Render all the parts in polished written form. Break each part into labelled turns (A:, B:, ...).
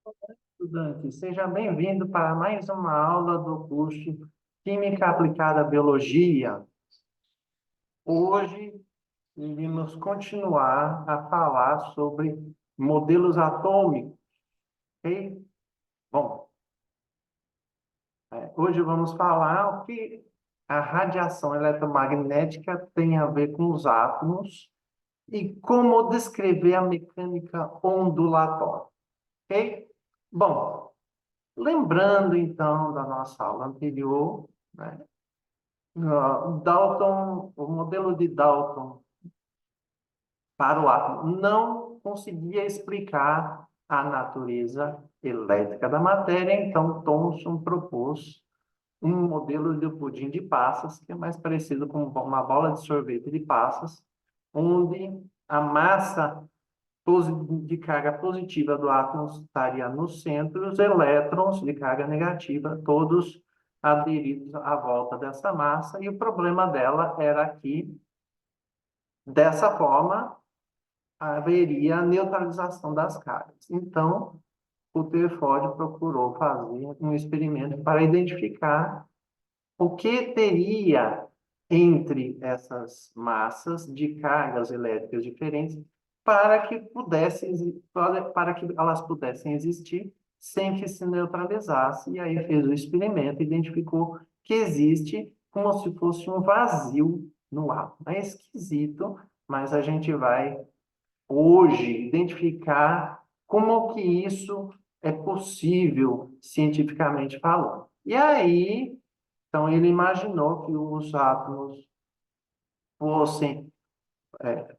A: Estudante, seja bem-vindo para mais uma aula do curso Química Aplicada à Biologia. Hoje, iremos continuar a falar sobre modelos atômicos, ok? Bom, hoje vamos falar o que a radiação eletromagnética tem a ver com os átomos e como descrever a mecânica ondulatória, ok? Bom, lembrando então da nossa aula anterior, né? Dalton, o modelo de Dalton para o átomo não conseguia explicar a natureza elétrica da matéria, então Thomson propôs um modelo de pudim de passas, que é mais parecido com uma bola de sorvete de passas, onde a massa de carga positiva do átomo estaria no centro e os elétrons de carga negativa, todos aderidos à volta dessa massa, e o problema dela era que, dessa forma, haveria a neutralização das cargas. Então, o Rutherford procurou fazer um experimento para identificar o que teria entre essas massas de cargas elétricas diferentes para que elas pudessem existir sem que se neutralizasse. E aí fez o experimento, identificou que existe como se fosse um vazio no átomo. É esquisito, mas a gente vai hoje identificar como que isso é possível cientificamente falando. E aí, então, ele imaginou que os átomos fossem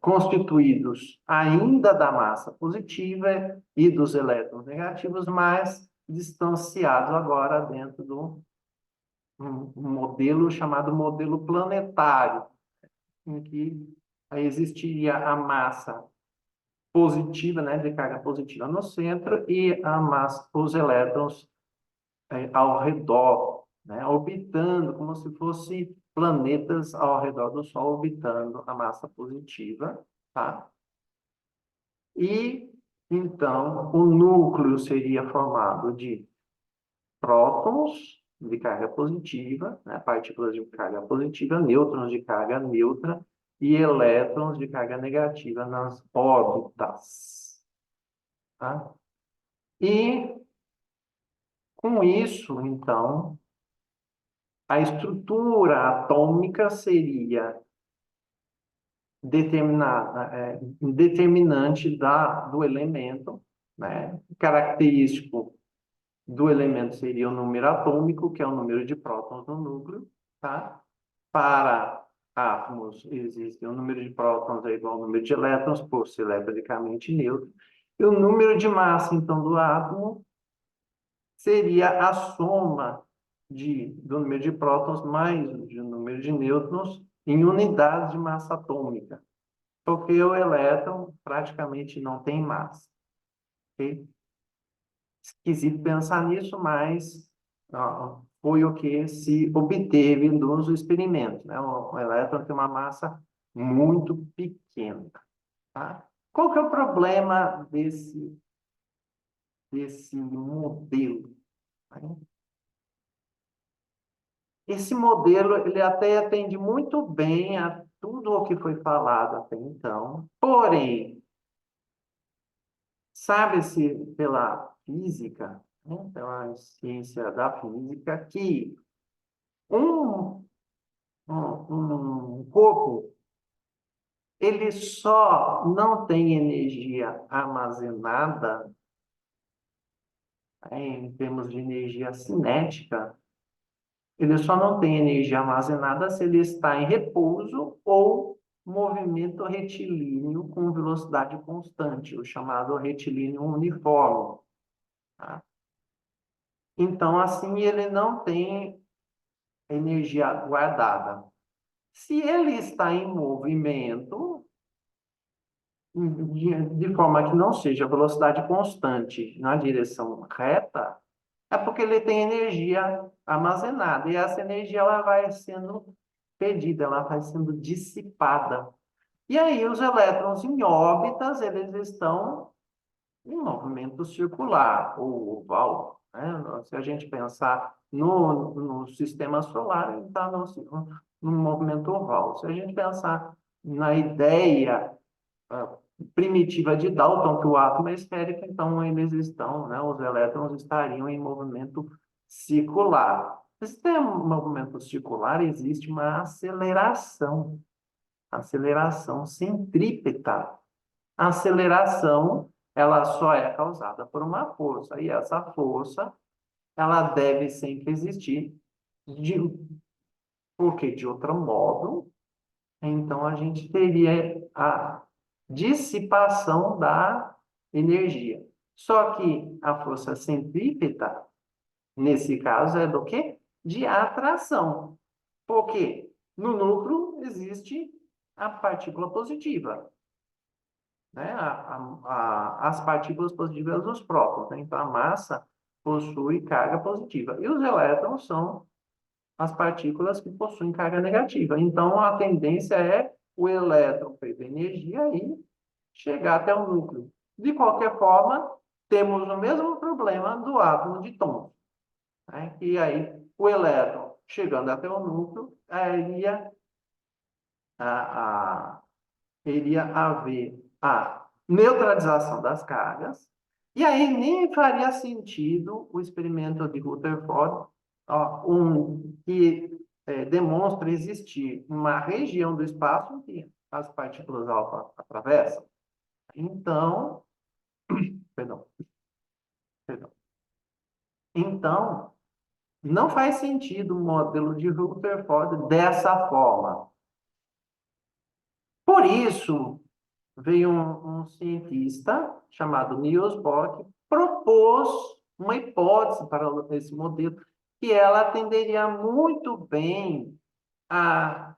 A: constituídos ainda da massa positiva e dos elétrons negativos, mas distanciados agora dentro de um modelo chamado modelo planetário, em que existiria a massa positiva, né, de carga positiva no centro e a massa, os elétrons ao redor, né, orbitando como se fosse planetas ao redor do Sol orbitando a massa positiva, tá? E então o núcleo seria formado de prótons de carga positiva, né, partículas de carga positiva, nêutrons de carga neutra e elétrons de carga negativa nas órbitas, tá? E com isso, então, a estrutura atômica seria determinante do elemento, né? Característico do elemento seria o número atômico, que é o número de prótons no núcleo, tá? Para átomos, existe o número de prótons é igual ao número de elétrons, por ser eletricamente neutro. E o número de massa, então, do átomo seria a soma do número de prótons mais o número de nêutrons em unidades de massa atômica, porque o elétron praticamente não tem massa. Okay? Esquisito pensar nisso, mas foi o que se obteve nos experimentos. Né? O elétron tem uma massa muito pequena. Tá? Qual que é o problema desse modelo? Esse modelo ele até atende muito bem a tudo o que foi falado até então, porém, sabe-se pela física, né, pela ciência da física, que um, um corpo ele só não tem energia armazenada, né, em termos de energia cinética, ele só não tem energia armazenada se ele está em repouso ou movimento retilíneo com velocidade constante, o chamado retilíneo uniforme. Tá? Então, assim, ele não tem energia guardada. Se ele está em movimento, de forma que não seja velocidade constante na direção reta, é porque ele tem energia armazenada. E essa energia ela vai sendo perdida, ela vai sendo dissipada. E aí os elétrons em órbitas, eles estão um movimento circular ou oval, né? Se a gente pensar no sistema solar, ele está no movimento oval. Se a gente pensar na ideia ah, primitiva de Dalton, que o átomo é esférico, então eles estão, né, os elétrons estariam em movimento circular. Se tem um movimento circular, existe uma aceleração centrípeta. A aceleração, ela só é causada por uma força, e essa força, ela deve sempre existir, de, porque de outro modo, então a gente teria a dissipação da energia. Só que a força centrípeta, nesse caso, é do quê? De atração. Por quê? No núcleo existe a partícula positiva, né? As partículas positivas dos prótons, né? Então, a massa possui carga positiva. E os elétrons são as partículas que possuem carga negativa. Então, a tendência é o elétron perder energia e chegar até o núcleo. De qualquer forma, temos o mesmo problema do átomo de Thomson, né? E aí, o elétron chegando até o núcleo, a, a, iria haver a neutralização das cargas, e aí nem faria sentido o experimento de Rutherford, ó, que demonstra existir uma região do espaço em que as partículas alfa atravessam. Então, perdão, perdão. Então, não faz sentido o modelo de Rutherford dessa forma. Por isso, veio um cientista chamado Niels Bohr que propôs uma hipótese para esse modelo, que ela atenderia muito bem a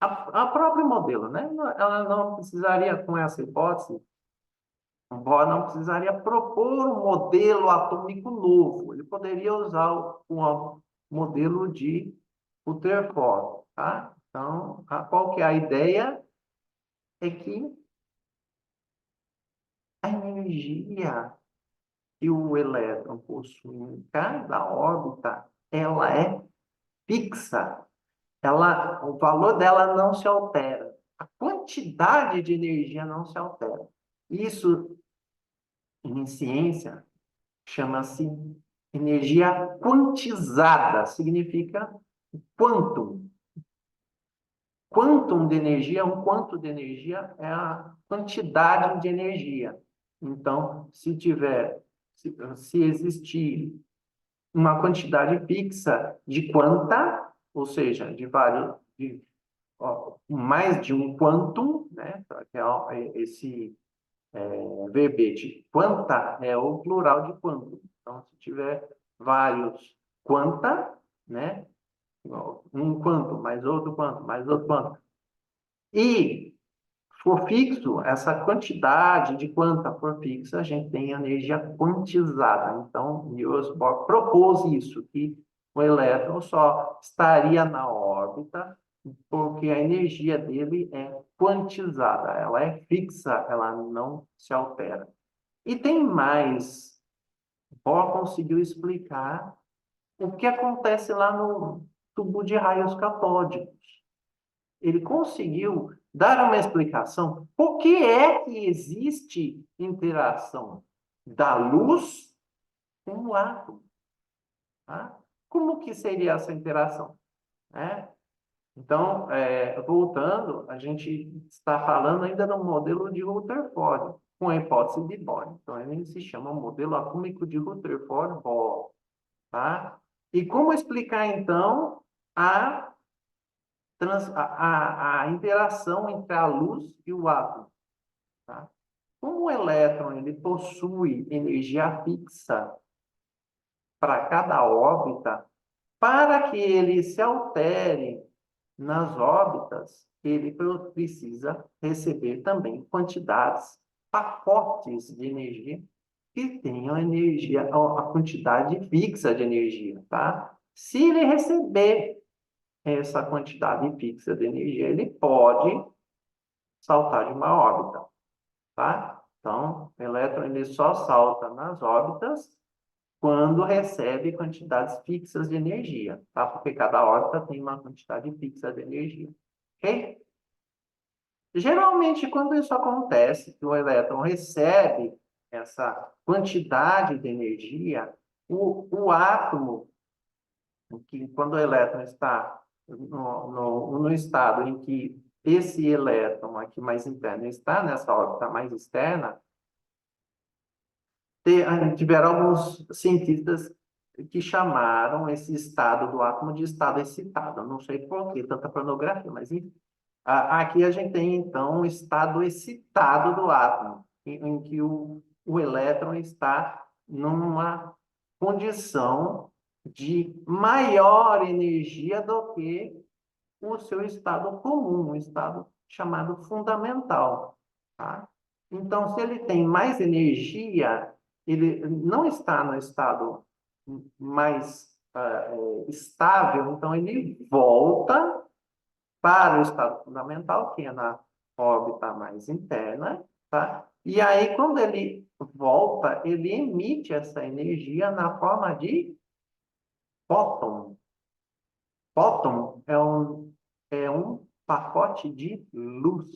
A: próprio modelo, né? Ela não precisaria, com essa hipótese, o Bohr não precisaria propor um modelo atômico novo, ele poderia usar o modelo de Rutherford, tá? Então, qual que é a ideia? É que a energia que o elétron possui em cada órbita, ela é fixa. O valor dela não se altera. A quantidade de energia não se altera. Isso, em ciência, chama-se energia quantizada. Significa quantum. Quantum de energia, um quanto de energia é a quantidade de energia. Então, se existir uma quantidade fixa de quanta, ou seja, mais de um quantum, né? Esse verbete quanta é o plural de quantum. Então, se tiver vários quanta, né? Um quanto, mais outro quanto, mais outro quanto. E for fixo, essa quantidade de quanta for fixa, a gente tem energia quantizada. Então, Niels Bohr propôs isso, que o elétron só estaria na órbita porque a energia dele é quantizada, ela é fixa, ela não se altera. E tem mais. Bohr conseguiu explicar o que acontece lá no tubo de raios catódicos. Ele conseguiu dar uma explicação por que é que existe interação da luz com o átomo. Tá? Como que seria essa interação? Né? Então, voltando, a gente está falando ainda no modelo de Rutherford, com a hipótese de Bohr. Então, ele se chama modelo atômico de Rutherford-Bohr. Tá? E como explicar, então, a interação entre a luz e o átomo? Tá? Como o elétron ele possui energia fixa para cada órbita, para que ele se altere nas órbitas, ele precisa receber também quantidades, pacotes de energia que tenham energia, a quantidade fixa de energia, tá? Se ele receber essa quantidade fixa de energia, ele pode saltar de uma órbita, tá? Então, o elétron ele só salta nas órbitas quando recebe quantidades fixas de energia, tá? Porque cada órbita tem uma quantidade fixa de energia, ok? Geralmente, quando isso acontece, que o elétron recebe essa quantidade de energia, o átomo, que quando o elétron está no estado em que esse elétron aqui mais interno está nessa órbita mais externa, tiveram alguns cientistas que chamaram esse estado do átomo de estado excitado. Eu não sei por que tanta pornografia, mas enfim. Aqui a gente tem, então, o estado excitado do átomo, em que o elétron está numa condição de maior energia do que o seu estado comum, um estado chamado fundamental. Tá? Então, se ele tem mais energia, ele não está no estado mais estável, então ele volta para o estado fundamental, que é na órbita mais interna, tá? E aí, quando ele volta, ele emite essa energia na forma de fóton. Fóton é um pacote de luz,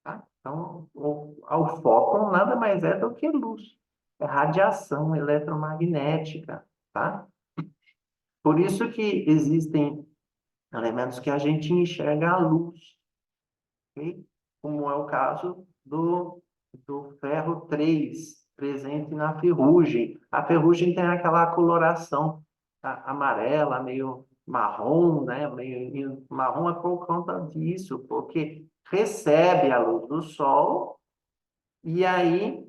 A: tá? Então, o fóton nada mais é do que luz. É radiação eletromagnética, tá? Por isso que existem elementos que a gente enxerga a luz, ok? Como é o caso do ferro 3 presente na ferrugem. A ferrugem tem aquela coloração amarela, meio marrom, né? Meio marrom é por conta disso, porque recebe a luz do Sol e aí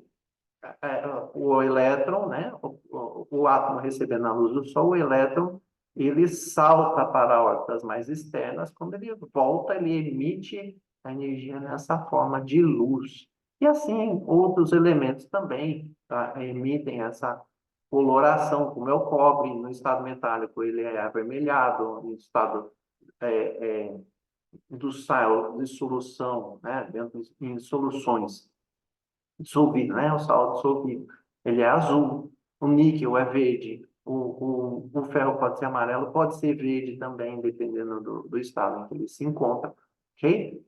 A: o elétron, né? O átomo recebendo a luz do Sol, o elétron ele salta para órbitas mais externas. Quando ele volta, ele emite a energia nessa forma de luz. E assim, outros elementos também tá, emitem essa coloração, como é o cobre, no estado metálico ele é avermelhado, no estado do sal, de solução, né, dentro, em soluções dissolvido, né, o sal dissolvido, ele é azul, o níquel é verde, o ferro pode ser amarelo, pode ser verde também, dependendo do estado em que ele se encontra, ok?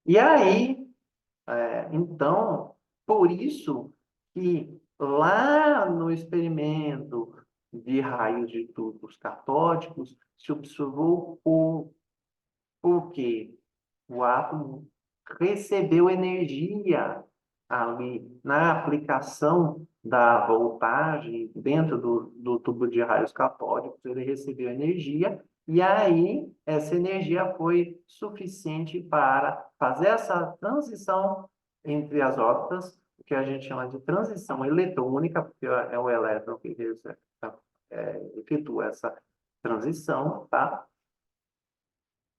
A: E aí, então, por isso que lá no experimento de raios de tubos catódicos, se observou o quê? O átomo recebeu energia ali na aplicação da voltagem dentro do tubo de raios catódicos, ele recebeu energia e aí essa energia foi suficiente para fazer essa transição entre as órbitas, que a gente chama de transição eletrônica, porque é o elétron que efetua essa transição, tá?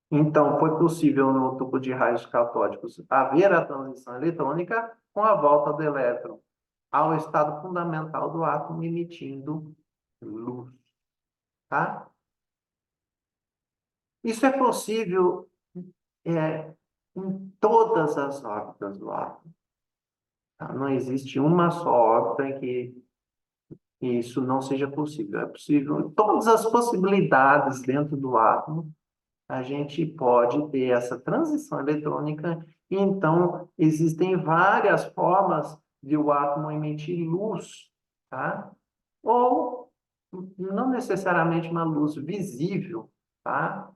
A: Então, foi possível no tubo de raios catódicos haver a transição eletrônica com a volta do elétron ao estado fundamental do átomo emitindo luz, tá? Isso é possível em todas as órbitas do átomo. Tá? Não existe uma só órbita em que isso não seja possível. É possível em todas as possibilidades dentro do átomo a gente pode ter essa transição eletrônica, e então existem várias formas de o átomo emitir luz, tá? Ou não necessariamente uma luz visível, tá?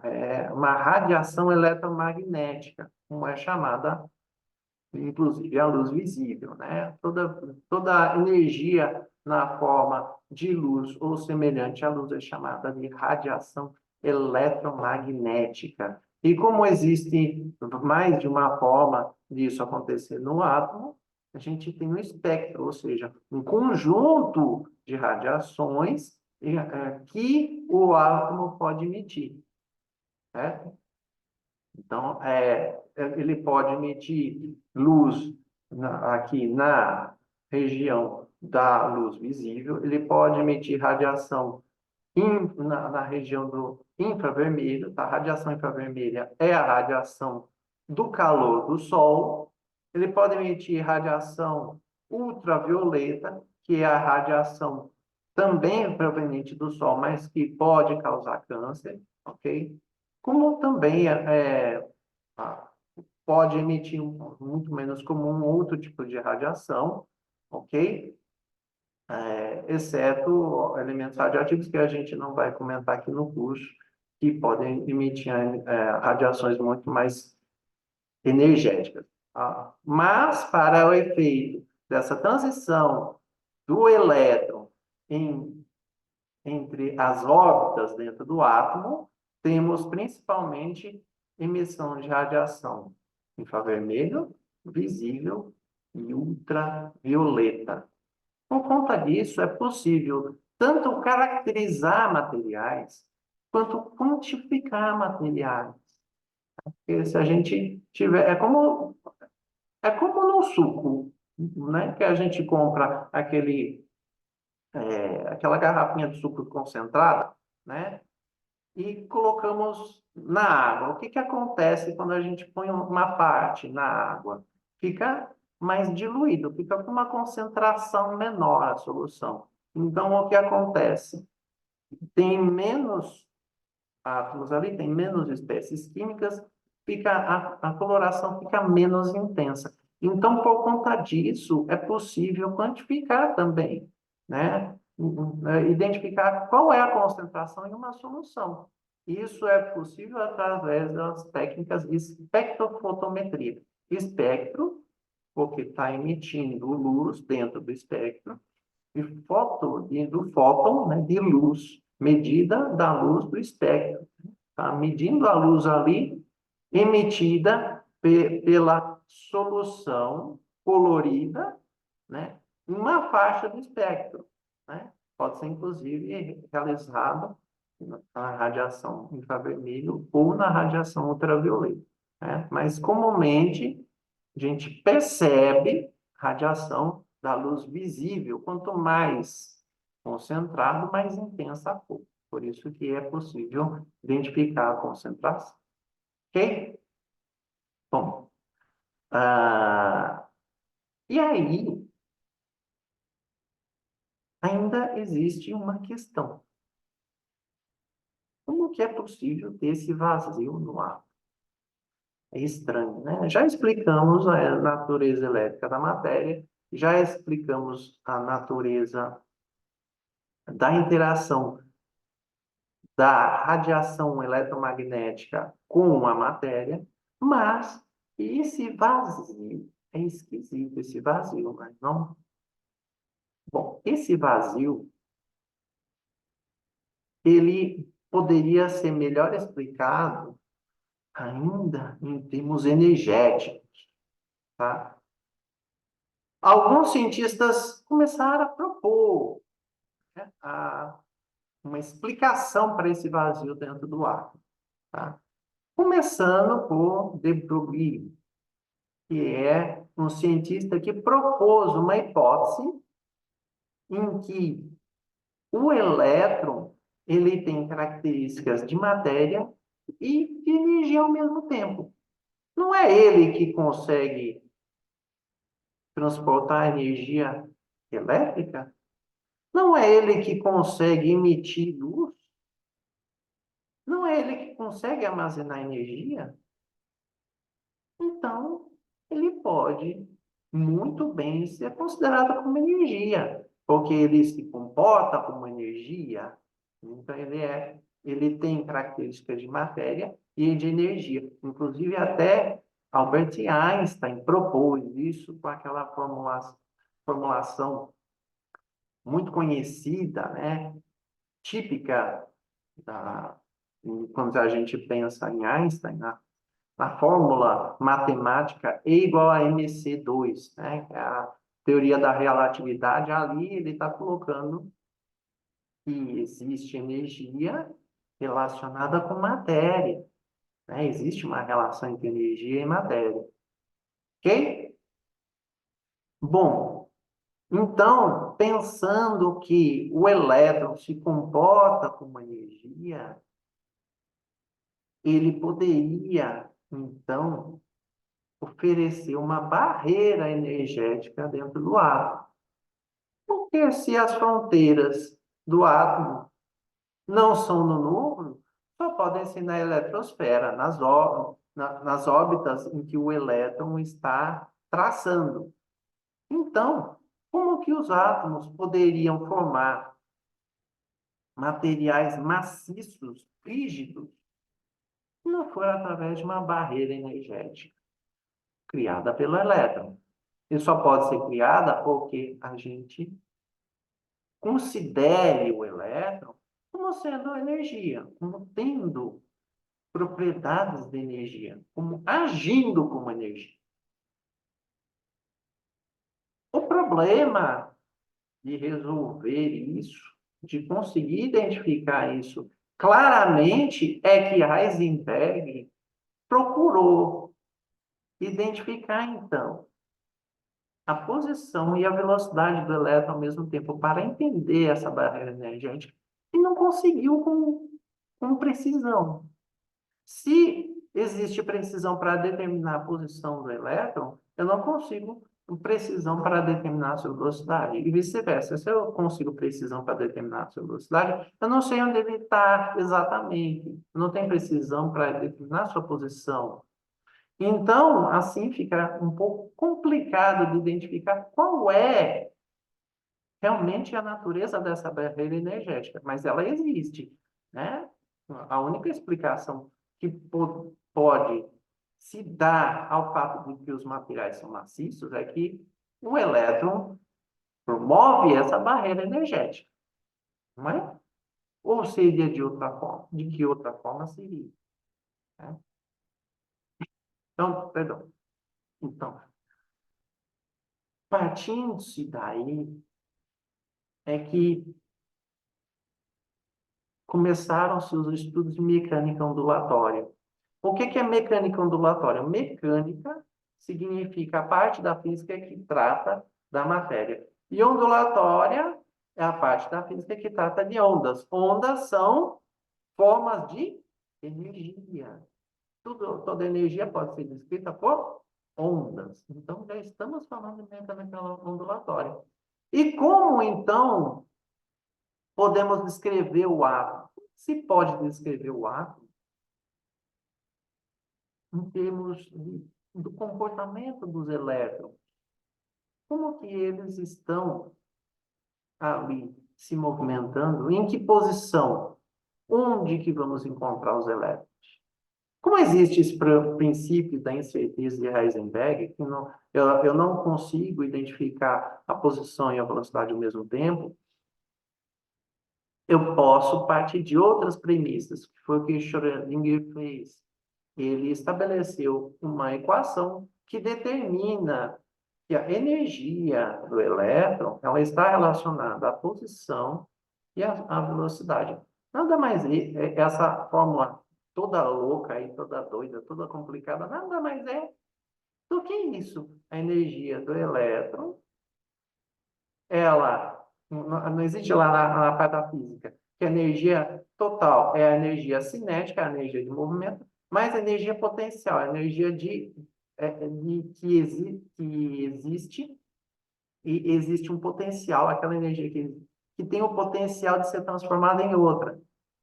A: É uma radiação eletromagnética, como é chamada, inclusive, a luz visível, né? Toda energia na forma de luz ou semelhante à luz é chamada de radiação eletromagnética. E como existe mais de uma forma disso acontecer no átomo, a gente tem um espectro, ou seja, um conjunto de radiações que o átomo pode emitir, certo? Então, ele pode emitir luz aqui na região da luz visível, ele pode emitir radiação na região do infravermelho, tá? A radiação infravermelha é a radiação do calor do Sol, Ele pode emitir radiação ultravioleta, que é a radiação também proveniente do Sol, mas que pode causar câncer, ok? Como também ah, pode emitir muito menos comum outro tipo de radiação, ok? Exceto elementos radioativos que a gente não vai comentar aqui no curso, que podem emitir radiações muito mais energéticas. Tá? Mas, para o efeito dessa transição do elétron entre as órbitas dentro do átomo, temos principalmente emissão de radiação infravermelho, visível e ultravioleta. Por conta disso, é possível tanto caracterizar materiais quanto quantificar materiais. Porque se a gente tiver, é como no suco, né? Que a gente compra aquela garrafinha de suco concentrado, né? E colocamos na água. O que que acontece quando a gente põe uma parte na água? Fica mais diluído, fica com uma concentração menor a solução. Então, o que acontece? Tem menos átomos ali, tem menos espécies químicas, a coloração fica menos intensa. Então, por conta disso, é possível quantificar também, né? Identificar qual é a concentração em uma solução. Isso é possível através das técnicas de espectrofotometria. Espectro, porque está emitindo luz dentro do espectro, do fóton, né, de luz, medida da luz do espectro. Tá? Medindo a luz ali, emitida pela solução colorida, né, em uma faixa do espectro. Né? Pode ser, inclusive, realizado na radiação infravermelho ou na radiação ultravioleta. Né? Mas, comumente, a gente percebe radiação da luz visível. Quanto mais concentrado, mais intensa a cor. Por isso que é possível identificar a concentração. Ok? Bom, e aí ainda existe uma questão. Como que é possível ter esse vazio no ar? É estranho, né? Já explicamos a natureza elétrica da matéria, já explicamos a natureza da interação da radiação eletromagnética com a matéria, mas esse vazio, é esquisito esse vazio, mas não. Bom, esse vazio, ele poderia ser melhor explicado ainda em termos energéticos, tá? Alguns cientistas começaram a propor, né, uma explicação para esse vazio dentro do átomo, tá? Começando por de Broglie, que é um cientista que propôs uma hipótese em que o elétron ele tem características de matéria e de energia ao mesmo tempo. Não é ele que consegue transportar energia elétrica? Não é ele que consegue emitir luz? Não é ele que consegue armazenar energia? Então, ele pode muito bem ser considerado como energia, porque ele se comporta como energia. Então, ele tem características de matéria e de energia. Inclusive, até Albert Einstein propôs isso com aquela formulação muito conhecida, né? Típica da, quando a gente pensa em Einstein, na fórmula matemática E igual a mc2, né? Que é a teoria da relatividade. Ali ele está colocando que existe energia relacionada com matéria, né? Existe uma relação entre energia e matéria. Ok? Bom, então, pensando que o elétron se comporta como energia, ele poderia, então, oferecer uma barreira energética dentro do átomo. Porque se as fronteiras do átomo não são no núcleo, só podem ser na eletrosfera, nas órbitas em que o elétron está traçando. Então, como que os átomos poderiam formar materiais maciços, rígidos, se não for através de uma barreira energética criada pelo elétron? E só pode ser criada porque a gente considere o elétron como sendo energia, como tendo propriedades de energia, como agindo como energia. O problema de resolver isso, de conseguir identificar isso claramente, é que Heisenberg procurou identificar, então, a posição e a velocidade do elétron ao mesmo tempo para entender essa barreira energética e não conseguiu com precisão. Se existe precisão para determinar a posição do elétron, eu não consigo precisão para determinar a sua velocidade. E vice-versa. Se eu consigo precisão para determinar a sua velocidade, eu não sei onde ele está exatamente. Eu não tenho precisão para determinar a sua posição. Então, assim fica um pouco complicado de identificar qual é realmente a natureza dessa barreira energética, mas ela existe, né? A única explicação que pode se dar ao fato de que os materiais são maciços é que o elétron promove essa barreira energética, não é? Ou seria de outra forma? De que outra forma seria? Né? Então, perdão. Então, partindo-se daí, é que começaram-se os estudos de mecânica ondulatória. O que é mecânica ondulatória? Mecânica significa a parte da física que trata da matéria. E ondulatória é a parte da física que trata de ondas. Ondas são formas de energia. Toda energia pode ser descrita por ondas. Então, já estamos falando de mecânica ondulatória. E como, então, podemos descrever o átomo? Se pode descrever o átomo em termos do comportamento dos elétrons. Como que eles estão ali se movimentando? Em que posição? Onde que vamos encontrar os elétrons? Como existe esse princípio da incerteza de Heisenberg, que eu não consigo identificar a posição e a velocidade ao mesmo tempo, eu posso partir de outras premissas, que foi o que Schrödinger fez. Ele estabeleceu uma equação que determina que a energia do elétron ela está relacionada à posição e à velocidade. Nada mais essa fórmula toda louca e toda doida, toda complicada, nada mais é do que isso. A energia do elétron, ela não existe lá na parte da física, que a energia total é a energia cinética, a energia de movimento, mais a energia potencial, a energia que existe e existe um potencial, aquela energia que tem o potencial de ser transformada em outra,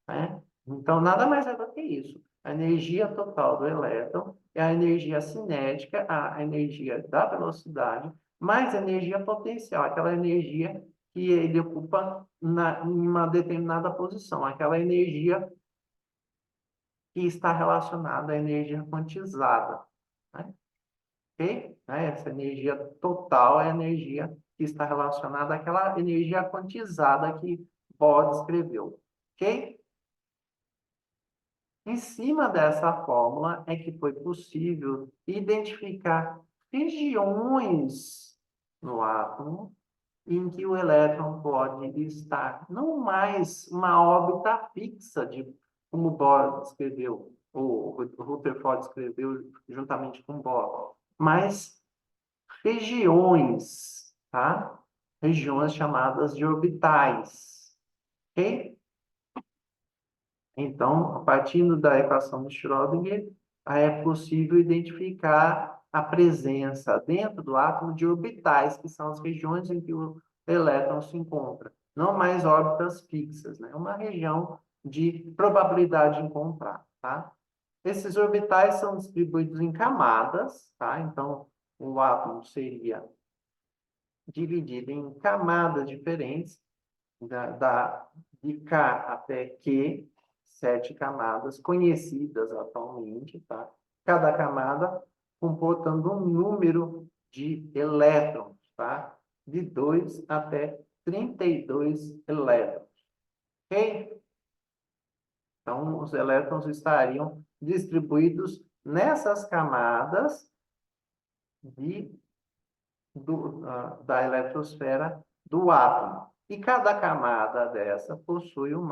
A: né? Então, nada mais é do que isso. A energia total do elétron é a energia cinética, a energia da velocidade, mais a energia potencial, aquela energia que ele ocupa em uma determinada posição, aquela energia que está relacionada à energia quantizada, né? Ok? Né? Essa energia total é a energia que está relacionada àquela energia quantizada que Bohr descreveu. Ok? Em cima dessa fórmula é que foi possível identificar regiões no átomo em que o elétron pode estar não mais uma órbita fixa, como Bohr descreveu, ou Rutherford descreveu juntamente com Bohr, mas regiões, tá? Regiões chamadas de orbitais, ok? Então, partindo da equação de Schrödinger, é possível identificar a presença dentro do átomo de orbitais, que são as regiões em que o elétron se encontra, não mais órbitas fixas, né? Uma região de probabilidade de encontrar, tá? Esses orbitais são distribuídos em camadas, tá? Então, o átomo seria dividido em camadas diferentes, de K até Q, 7 camadas conhecidas atualmente, tá? Cada camada comportando um número de elétrons, tá? De 2 até 32 elétrons, ok? Então, os elétrons estariam distribuídos nessas camadas da eletrosfera do átomo. E cada camada dessa possui um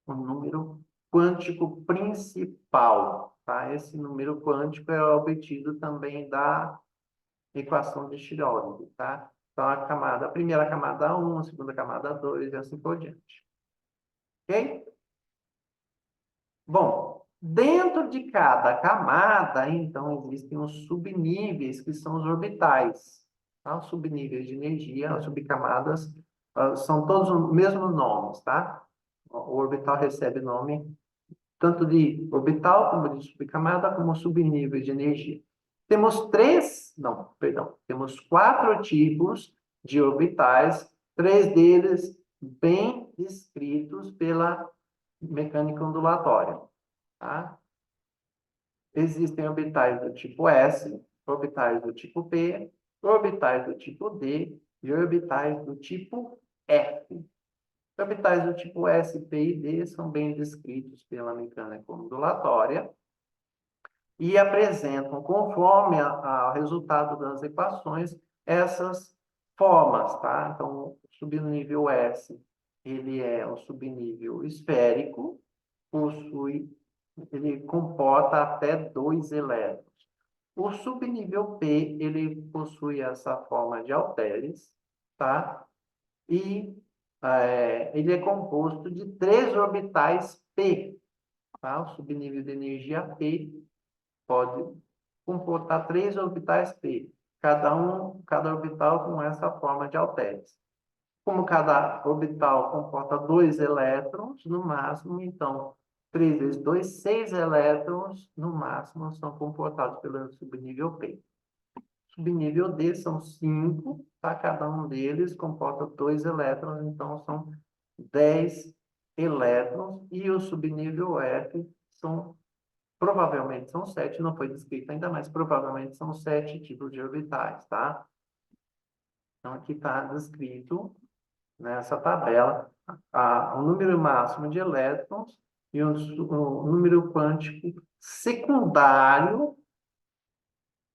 A: número quântico principal, tá? Esse número quântico é obtido também da equação de Schrödinger, tá? Então, a primeira camada 1, a segunda camada 2 e assim por diante. Ok? Bom, dentro de cada camada, então, existem os subníveis, que são os orbitais. Tá? Os subníveis de energia, as subcamadas, são todos os mesmos nomes, tá? O orbital recebe nome tanto de orbital, como de subcamada, como subnível de energia. Temos 4 tipos de orbitais, 3 deles bem descritos pela mecânica ondulatória. Tá? Existem orbitais do tipo S, orbitais do tipo P, orbitais do tipo D e orbitais do tipo F. Orbitais do tipo S, P e D são bem descritos pela mecânica ondulatória e apresentam, conforme o resultado das equações, essas formas, tá? Então, o subnível S, ele é um subnível esférico, ele comporta até 2 elétrons. O subnível P, ele possui essa forma de halteres, tá? E ele é composto de 3 orbitais P, tá? O subnível de energia P pode comportar 3 orbitais P, cada orbital com essa forma de halteres. Como cada orbital comporta 2 elétrons, no máximo, então, 3 vezes 2, 6 elétrons, no máximo, são comportados pelo subnível P. Subnível D são 5, tá? Cada um deles comporta 2 elétrons, então são 10 elétrons. E o subnível F provavelmente são 7, não foi descrito ainda, mas provavelmente são 7 tipos de orbitais, tá? Então, aqui está descrito nessa tabela o número máximo de elétrons e o número quântico secundário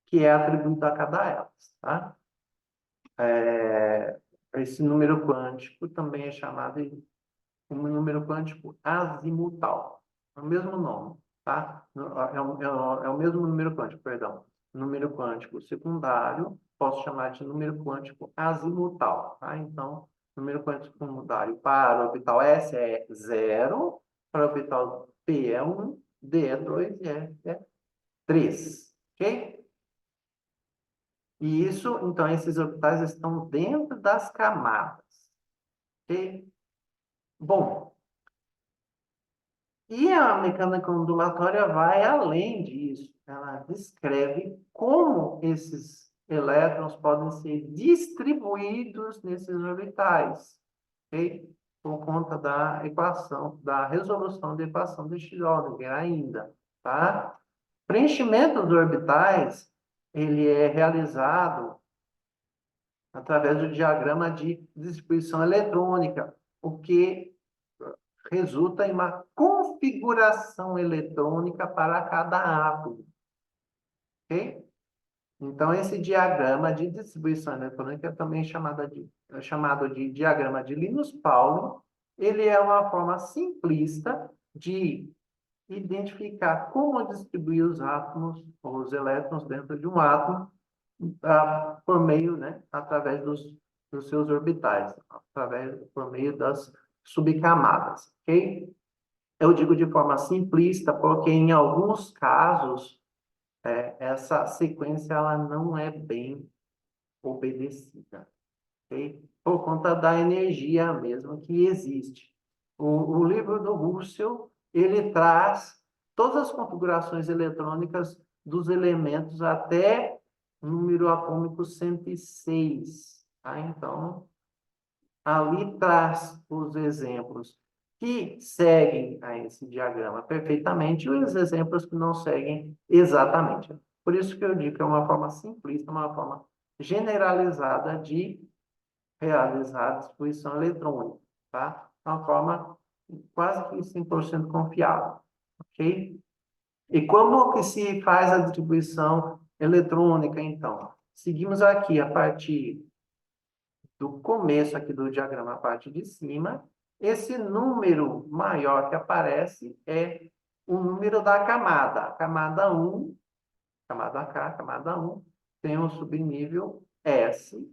A: que é atribuído a cada elas, tá? Esse número quântico também é chamado de um número quântico azimutal. É o mesmo nome, tá? É o mesmo número quântico, perdão. Número quântico secundário, posso chamar de número quântico azimutal, tá? Então, número quântico secundário para o orbital S é 0, para o orbital P é 1, D é 2 e F é 3, ok? E isso, então, esses orbitais estão dentro das camadas, ok? Bom, e a mecânica ondulatória vai além disso. Ela descreve como esses elétrons podem ser distribuídos nesses orbitais, ok? Por conta da equação, da resolução da equação de Schrödinger ainda, tá? Preenchimento dos orbitais, ele é realizado através do diagrama de distribuição eletrônica, o que resulta em uma configuração eletrônica para cada átomo, ok? Então, esse diagrama de distribuição eletrônica, também é chamado de diagrama de Linus-Pauling, ele é uma forma simplista de identificar como distribuir os átomos, ou os elétrons dentro de um átomo, por meio, né, através dos seus orbitais, por meio das subcamadas, ok? Eu digo de forma simplista porque, em alguns casos, essa sequência ela não é bem obedecida, ok? Por conta da energia mesmo que existe. O livro do Russell, ele traz todas as configurações eletrônicas dos elementos até o número atômico 106, tá? Então, ali traz os exemplos que seguem a esse diagrama perfeitamente e os exemplos que não seguem exatamente. Por isso que eu digo que é uma forma simplista, uma forma generalizada de realizar a distribuição eletrônica, tá? Uma forma quase que 100% confiável, ok? E como que se faz a distribuição eletrônica, então? Seguimos aqui a partir do começo aqui do diagrama, a parte de cima. Esse número maior que aparece é o número da camada. Camada 1, camada K, camada 1, tem um subnível S,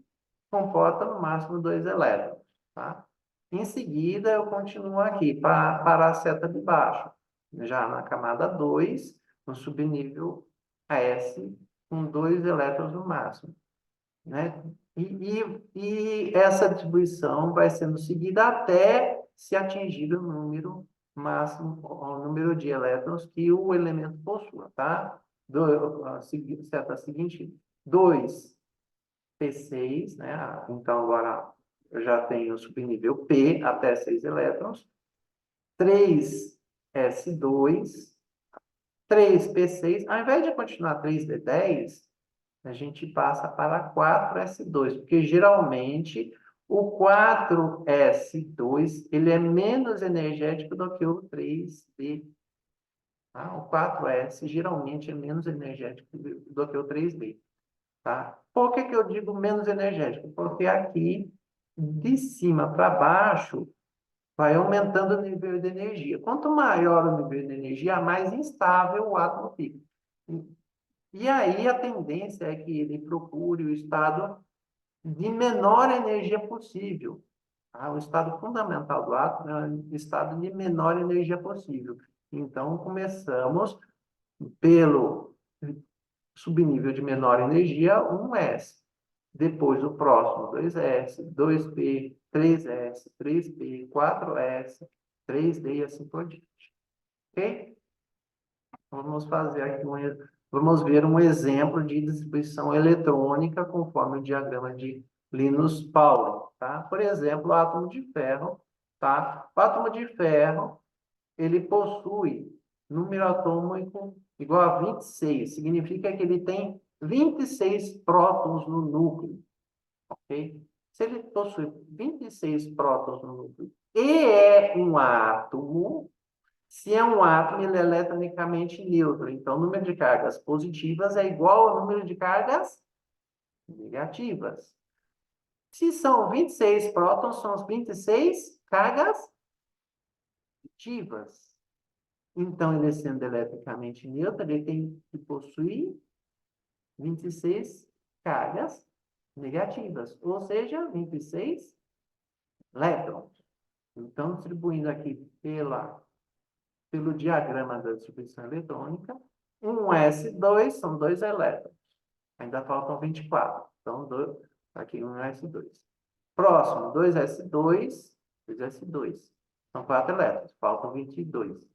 A: comporta no máximo 2 elétrons, tá? Em seguida, eu continuo aqui para a seta de baixo. Já na camada 2, no subnível S, com 2 elétrons no máximo, né? E essa distribuição vai sendo seguida até se atingir o número máximo, o número de elétrons que o elemento possua, tá? Seta seguinte, 2 P6, né? Então, agora eu já tenho o subnível P até 6 elétrons, 3 S2, 3 P6. Ao invés de continuar 3D10, a gente passa para 4S2, porque geralmente o 4S2 ele é menos energético do que o 3D. Tá? O 4S geralmente é menos energético do que o 3D. Tá? Por que que eu digo menos energético? Porque aqui, de cima para baixo, vai aumentando o nível de energia. Quanto maior o nível de energia, mais instável o átomo fica. E aí a tendência é que ele procure o estado de menor energia possível. Tá? O estado fundamental do átomo é o estado de menor energia possível. Então, começamos pelo subnível de menor energia, 1S. Depois, o próximo, 2S, 2P, 3S, 3P, 4S, 3D e assim por diante. Ok? Vamos fazer aqui vamos ver um exemplo de distribuição eletrônica conforme o diagrama de Linus Pauling, tá? Por exemplo, o átomo de ferro, tá? O átomo de ferro, ele possui número atômico igual a 26, significa que ele tem 26 prótons no núcleo, ok? Se ele possui 26 prótons no núcleo e é um átomo, se é um átomo, ele é eletronicamente neutro. Então, o número de cargas positivas é igual ao número de cargas negativas. Se são 26 prótons, são as 26 cargas positivas. Então, ele sendo eletricamente neutro, ele tem que possuir 26 cargas negativas, ou seja, 26 elétrons. Então, distribuindo aqui pelo diagrama da distribuição eletrônica, um S2 são 2 elétrons. Ainda faltam 24. Então, aqui um S2. Próximo, 2S2, 2S2. São 4 elétrons, faltam 22.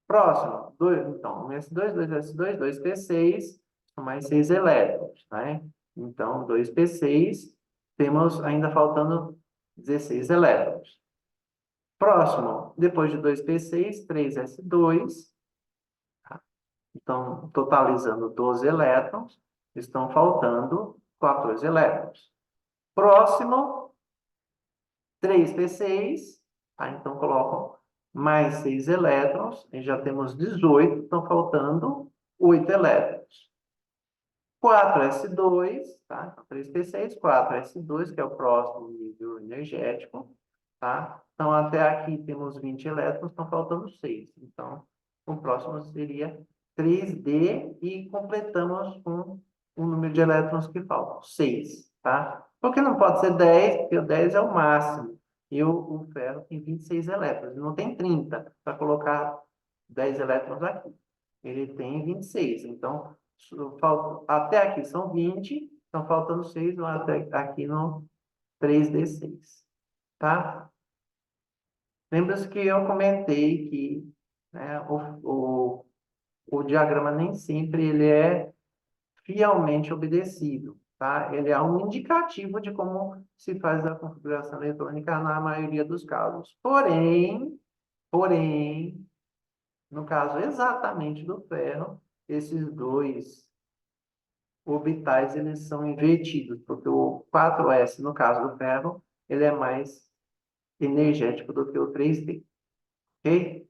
A: Próximo, então, um S2, 2S2, 2P6, são mais 6 elétrons, né? Então, 2P6, temos ainda faltando 16 elétrons. Próximo, depois de 2P6, 3S2, tá? Então, totalizando 12 elétrons, estão faltando 14 elétrons. Próximo, 3P6, tá? Então, colocam mais 6 elétrons, e já temos 18, estão faltando 8 elétrons. 4S2, tá? Então, 3P6, 4S2, que é o próximo nível energético, tá? Então, até aqui temos 20 elétrons, estão faltando 6. Então, o próximo seria 3D e completamos com o número de elétrons que faltam, 6, tá? Porque não pode ser 10, porque o 10 é o máximo. E o ferro tem 26 elétrons, não tem 30 para colocar 10 elétrons aqui. Ele tem 26. Então, Até aqui são 20, estão faltando 6, até aqui no 3d6, tá? Lembra-se que eu comentei que, né, o diagrama nem sempre ele é fielmente obedecido, tá? Ele é um indicativo de como se faz a configuração eletrônica na maioria dos casos. Porém, no caso exatamente do ferro, esses dois orbitais eles são invertidos, porque o 4s, no caso do ferro, ele é mais energético do que o 3d, ok?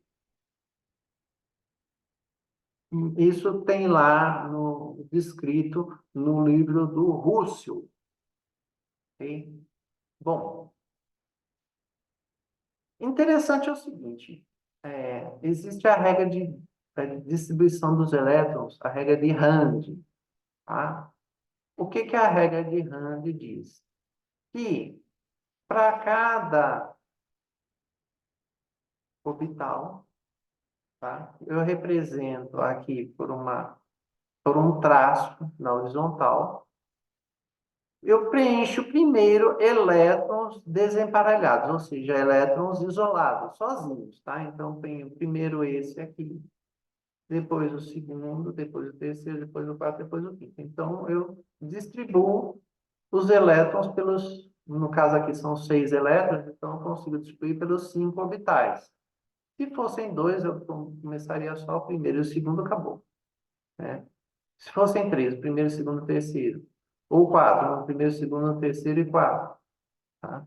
A: Isso tem lá descrito no livro do Russell, ok? Bom, interessante é o seguinte, existe a regra de distribuição dos elétrons, a regra de Rand, tá? O que que a regra de Rand diz? Que para cada orbital, tá? Eu represento aqui por um traço na horizontal, eu preencho primeiro elétrons desemparelhados, ou seja, elétrons isolados, sozinhos, tá? Então, tenho primeiro esse aqui, depois o segundo, depois o terceiro, depois o quarto, depois o quinto. Então, eu distribuo os elétrons pelos, no caso aqui são 6 elétrons, então eu consigo distribuir pelos 5 orbitais. Se fossem 2, eu começaria só o primeiro e o segundo, acabou, né? Se fossem 3, o primeiro, o segundo, o terceiro. Ou 4, o primeiro, o segundo, o terceiro e quarto. Tá?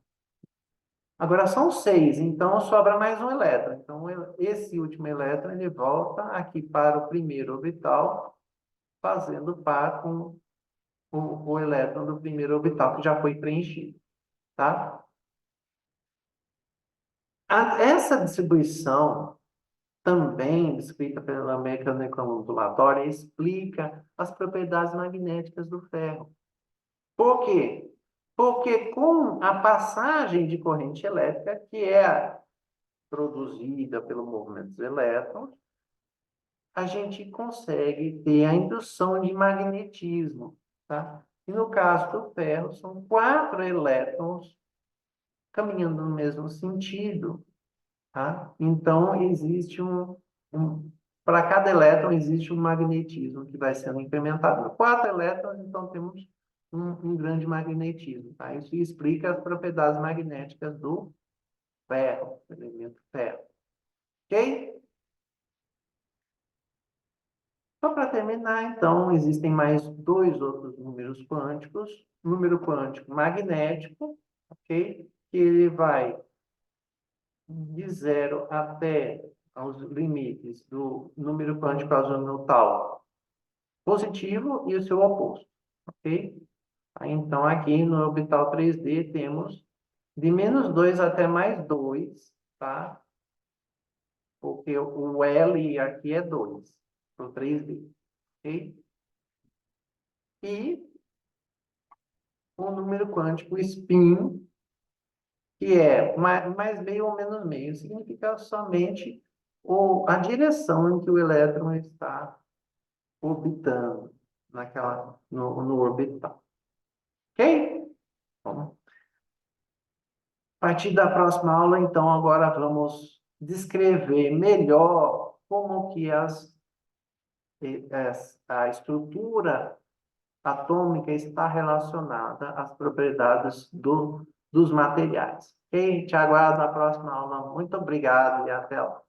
A: Agora são 6, então sobra mais um elétron. Então, esse último elétron ele volta aqui para o primeiro orbital, fazendo par com o elétron do primeiro orbital, que já foi preenchido. Tá? Essa distribuição, também descrita pela mecânica ondulatória, explica as propriedades magnéticas do ferro. Por quê? Porque com a passagem de corrente elétrica, que é produzida pelo movimento dos elétrons, a gente consegue ter a indução de magnetismo, tá? E no caso do ferro, são 4 elétrons caminhando no mesmo sentido, tá? Então, existe para cada elétron, existe um magnetismo que vai sendo incrementado. 4 elétrons, então, temos um grande magnetismo, tá? Isso explica as propriedades magnéticas do ferro, do elemento ferro. Ok? Só para terminar, então, existem mais 2 outros números quânticos. Número quântico magnético, ok? Que ele vai de 0 até aos limites do número quântico azimutal positivo e o seu oposto, ok? Então, aqui no orbital 3D temos de -2 até +2, tá? Porque o L aqui é 2, para o 3D, ok? E o número quântico spin, que é mais meio ou menos meio, significa somente a direção em que o elétron está orbitando no orbital. Ok? Bom, a partir da próxima aula, então, agora vamos descrever melhor como que a estrutura atômica está relacionada às propriedades dos materiais. Ok? Te aguardo na próxima aula. Muito obrigado e até lá.